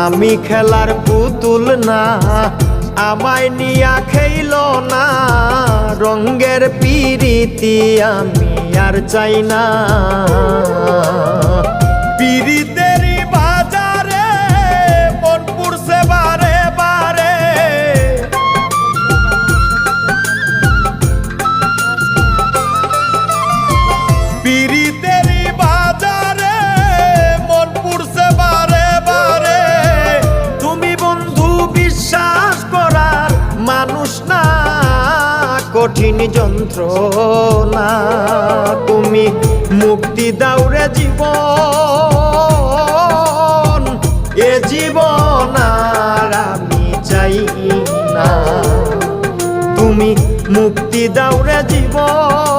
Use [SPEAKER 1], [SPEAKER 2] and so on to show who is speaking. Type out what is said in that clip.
[SPEAKER 1] আমি খেলার পুতুল না, আমায় নিয়া খেইল না, রঙ্গের পিরিতি আমি আর চাই না। পিরিতেরই বাজারে মন পুড়ছে বারে বারে, পিরিতেরই বাজারে মন পুড়ছে বারে বারে। তুমি বন্ধু বিশ্বাস করার মানুষ না, কঠিন যন্ত্রণা। তুমি মুক্তি দাও রে জীবন, এ জীবন আর আমি চাই না। তুমি মুক্তি দাও রে জীবন,